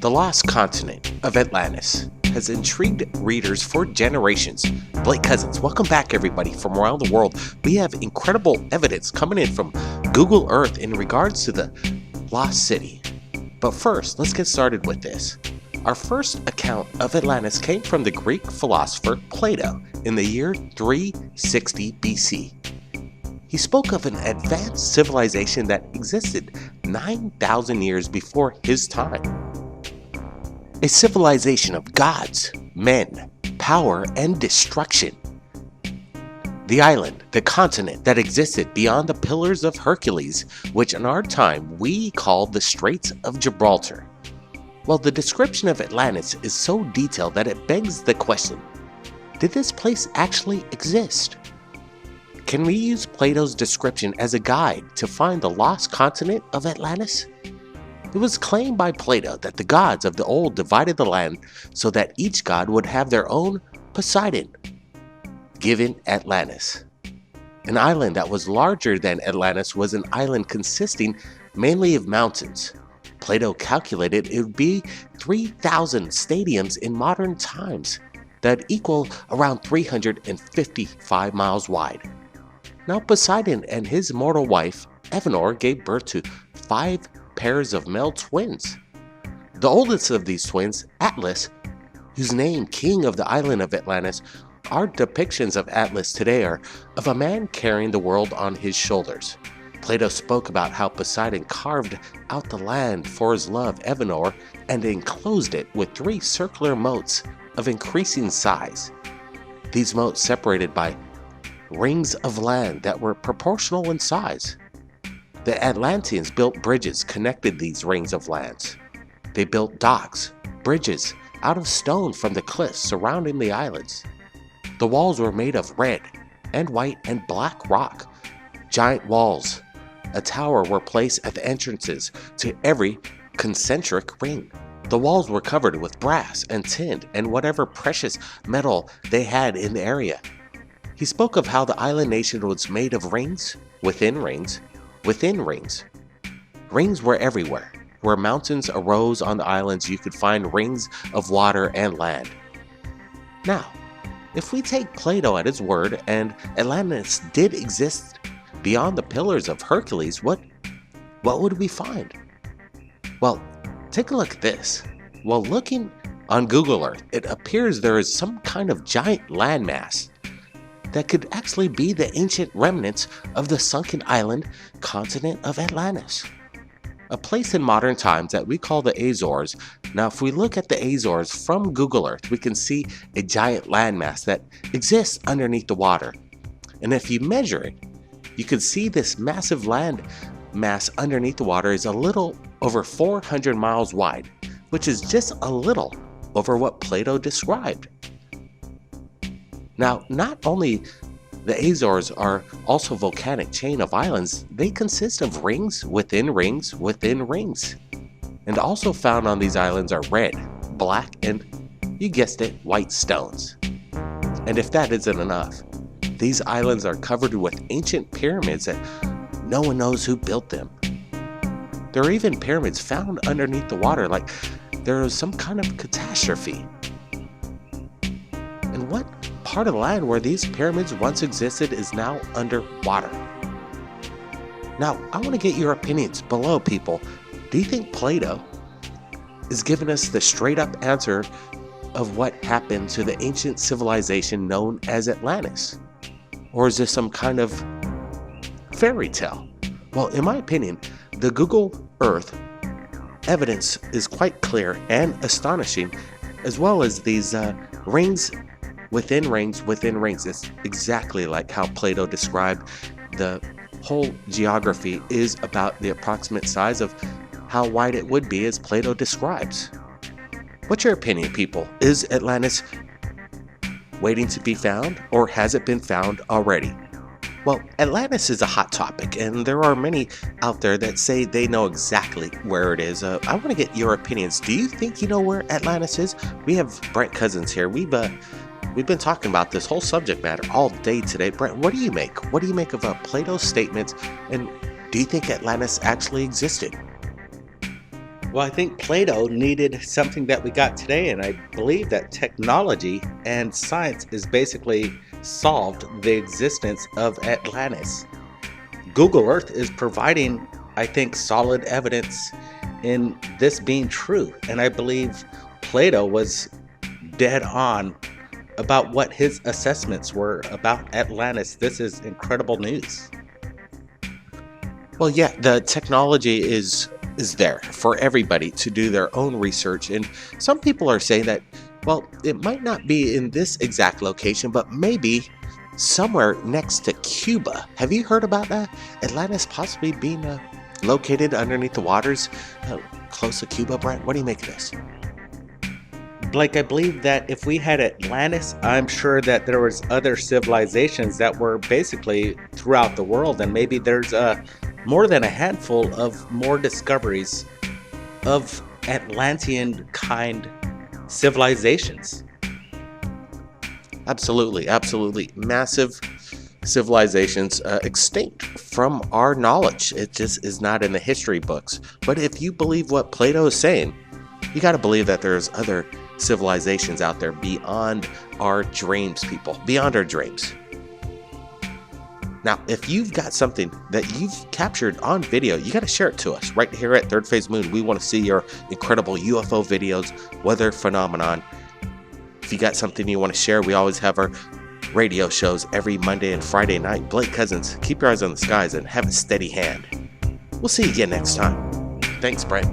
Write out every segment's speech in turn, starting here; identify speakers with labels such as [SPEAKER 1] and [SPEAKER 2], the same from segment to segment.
[SPEAKER 1] The lost continent of Atlantis has intrigued readers for generations. Blake Cousins, welcome back everybody from around the world. We have incredible evidence coming in from Google Earth in regards to the lost city. But first, let's get started with this. Our first account of Atlantis came from the Greek philosopher Plato in the year 360 BC. He spoke of an advanced civilization that existed 9,000 years before his time. A civilization of gods, men, power, and destruction. The island, the continent that existed beyond the Pillars of Hercules, which in our time we call the Straits of Gibraltar. Well, the description of Atlantis is so detailed that it begs the question, did this place actually exist? Can we use Plato's description as a guide to find the lost continent of Atlantis? It was claimed by Plato that the gods of the old divided the land so that each god would have their own Poseidon, given Atlantis. An island that was larger than Atlantis was an island consisting mainly of mountains. Plato calculated it would be 3,000 stadiums in modern times that equal around 355 miles wide. Now Poseidon and his mortal wife, Evenor, gave birth to 5 pairs of male twins. The oldest of these twins, Atlas, whose name King of the Island of Atlantis, our depictions of Atlas today are of a man carrying the world on his shoulders. Plato spoke about how Poseidon carved out the land for his love, Evenor, and enclosed it with 3 circular moats of increasing size. These moats separated by rings of land that were proportional in size. The Atlanteans built bridges connected these rings of lands. They built docks, bridges out of stone from the cliffs surrounding the islands. The walls were made of red and white and black rock. Giant walls, a tower were placed at the entrances to every concentric ring. The walls were covered with brass and tin and whatever precious metal they had in the area. He spoke of how the island nation was made of rings, within rings, within rings. Rings were everywhere. Where mountains arose on the islands, you could find rings of water and land. Now, if we take Plato at his word and Atlantis did exist beyond the Pillars of Hercules, what would we find? Well, take a look at this. While looking on Google Earth, it appears there is some kind of giant landmass that could actually be the ancient remnants of the sunken island continent of Atlantis. A place in modern times that we call the Azores. Now, if we look at the Azores from Google Earth, we can see a giant landmass that exists underneath the water. And if you measure it, you can see this massive land mass underneath the water is a little over 400 miles wide, which is just a little over what Plato described. Now, not only the Azores are also a volcanic chain of islands, they consist of rings within rings within rings. And also found on these islands are red, black, and, you guessed it, white stones. And if that isn't enough, these islands are covered with ancient pyramids that no one knows who built them. There are even pyramids found underneath the water, like there is some kind of catastrophe. And what part of the land where these pyramids once existed is now underwater? Now, I want to get your opinions below, people. Do you think Plato is giving us the straight up answer of what happened to the ancient civilization known as Atlantis? Or is this some kind of fairy tale? Well, in my opinion, the Google Earth evidence is quite clear and astonishing, as well as these rings within rings within rings. It's exactly like how Plato described. The whole geography is about the approximate size of how wide it would be as Plato describes. What's your opinion, people? Is Atlantis waiting to be found, or has it been found already? Well, Atlantis is a hot topic, and there are many out there that say they know exactly where it is. I want to get your opinions. Do you think you know where Atlantis is? We have Brent Cousins here. We've been talking about this whole subject matter all day today. Brent, what do you make? What do you make of Plato's statements, and do you think Atlantis actually existed? Well, I think Plato needed something that we got today, and I believe that technology and science is basically solved the existence of Atlantis. Google Earth is providing, I think, solid evidence in this being true, and I believe Plato was dead on about what his assessments were about Atlantis. This is incredible news. Well, yeah, the technology is there for everybody to do their own research, and some people are saying that, well, it might not be in this exact location, but maybe somewhere next to Cuba. Have you heard about that? Atlantis possibly being located underneath the waters close to Cuba, Brent? What do you make of this? Blake, I believe that if we had Atlantis, I'm sure that there was other civilizations that were basically throughout the world, and maybe there's more than a handful of more discoveries of Atlantean kind civilizations. Absolutely, absolutely. Massive civilizations extinct from our knowledge. It just is not in the history books. But if you believe what Plato is saying, you got to believe that there's other civilizations out there beyond our dreams, people. Beyond our dreams. Now, if you've got something that you've captured on video, you got to share it to us right here at Third Phase Moon. We want to see your incredible UFO videos, weather phenomenon. If you got something you want to share, we always have our radio shows every Monday and Friday night. Blake Cousins, keep your eyes on the skies and have a steady hand. We'll see you again next time. Thanks, Brent.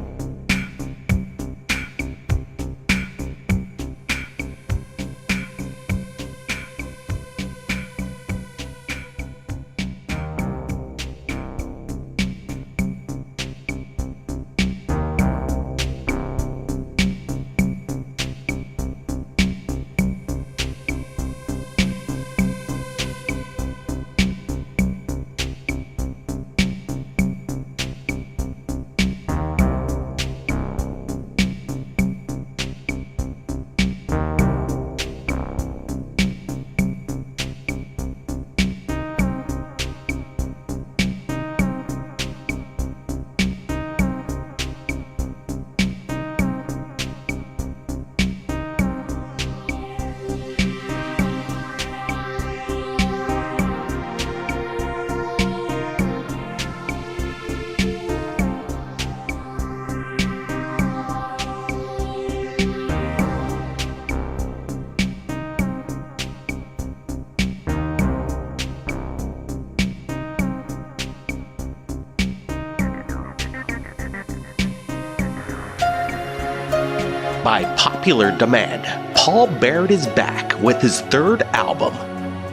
[SPEAKER 1] By popular demand, Paul Barrett is back with his third album,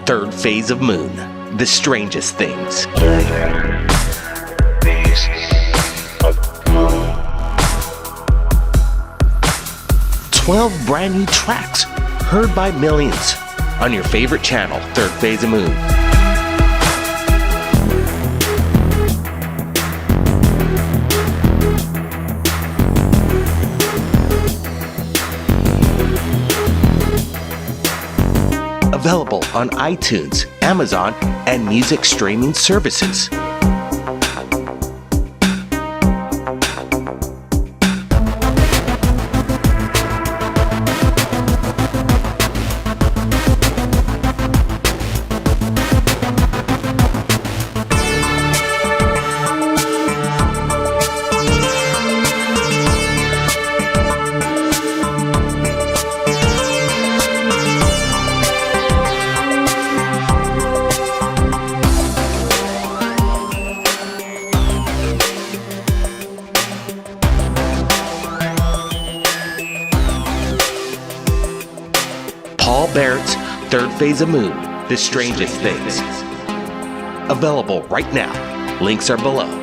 [SPEAKER 1] Third Phase of Moon, The Strangest Things. 12 brand new tracks heard by millions on your favorite channel, Third Phase of Moon. Available on iTunes, Amazon, and music streaming services. Paul Barrett's Third Phase of Moon, The Strangest Things. Available right now. Links are below.